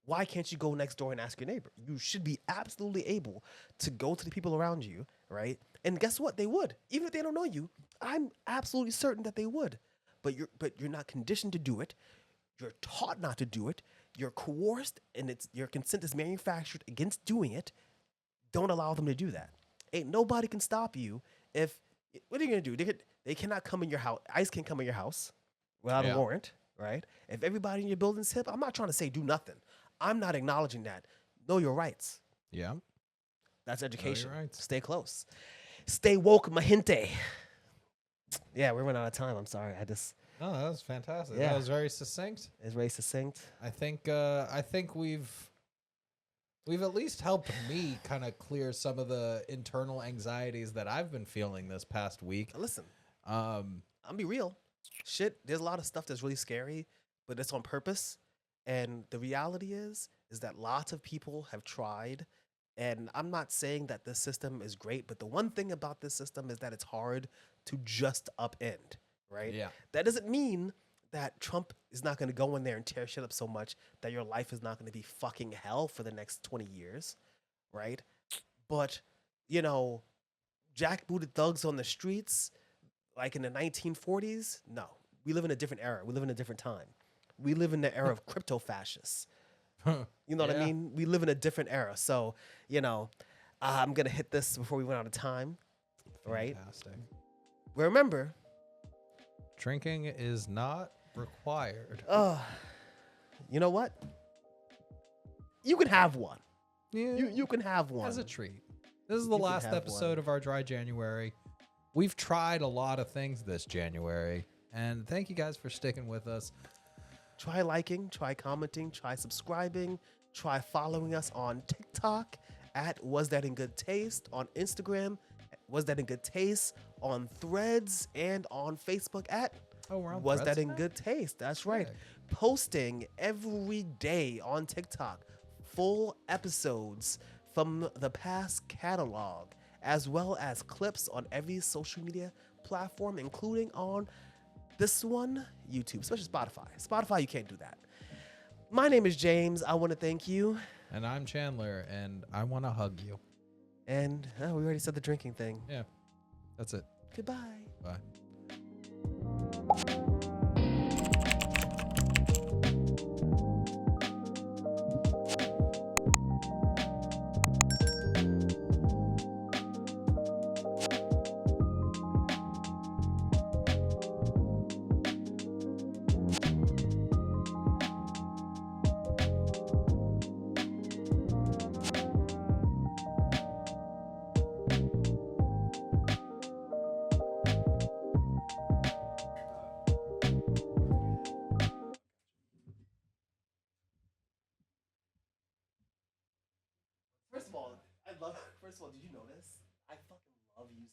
Why can't you go next door and ask your neighbor? You should be absolutely able to go to the people around you, right? And guess what? They would. Even if they don't know you, I'm absolutely certain that they would. But you're not conditioned to do it. You're taught not to do it. You're coerced and your consent is manufactured against doing it. Don't allow them to do that. Ain't nobody can stop you if what are you gonna do? They cannot come in your house. ICE can come in your house without a warrant, right? If everybody in your building's hip, I'm not trying to say do nothing. I'm not acknowledging that. Know your rights. Yeah. That's education. rights. Stay close. Stay woke, my gente. Yeah, we're running out of time. I'm sorry. No, that was fantastic. Yeah. That was very succinct. It's very succinct. I think we've at least helped me kind of clear some of the internal anxieties that I've been feeling this past week. Listen, Um, I'll be real. Shit, there's a lot of stuff that's really scary, but it's on purpose. And the reality is that lots of people have tried. And I'm not saying that this system is great, but the one thing about this system is that it's hard to just upend, right? Yeah. That doesn't mean that Trump is not going to go in there and tear shit up so much that your life is not going to be fucking hell for the next 20 years, right? But, jackbooted thugs on the streets, like in the 1940s, no. We live in a different era. We live in a different time. We live in the era of crypto fascists. You know what I Yeah. mean? We live in a different era. So, I'm going to hit this before we run out of time, right? Fantastic. Remember, Drinking is not required. you know what? You can have one. Yeah. You can have one. As a treat. This is the You can last have episode one. of our dry January. We've tried a lot of things this January, and thank you guys for sticking with us. Try liking, try commenting, try subscribing, try following us on TikTok at Was That in Good Taste, on Instagram, Was That in Good Taste, on Threads, and on Facebook at Oh, we're on Was Threads That in now? Good Taste. That's right. Sick. Posting every day on TikTok full episodes from the past catalog, as well as clips on every social media platform, including on this one, YouTube, especially Spotify. Spotify, you can't do that. My name is James. I want to thank you. And I'm Chandler, and I want to hug you. And we already said the drinking thing. Yeah, that's it. Goodbye. Bye. First of all, did you notice? I fucking love using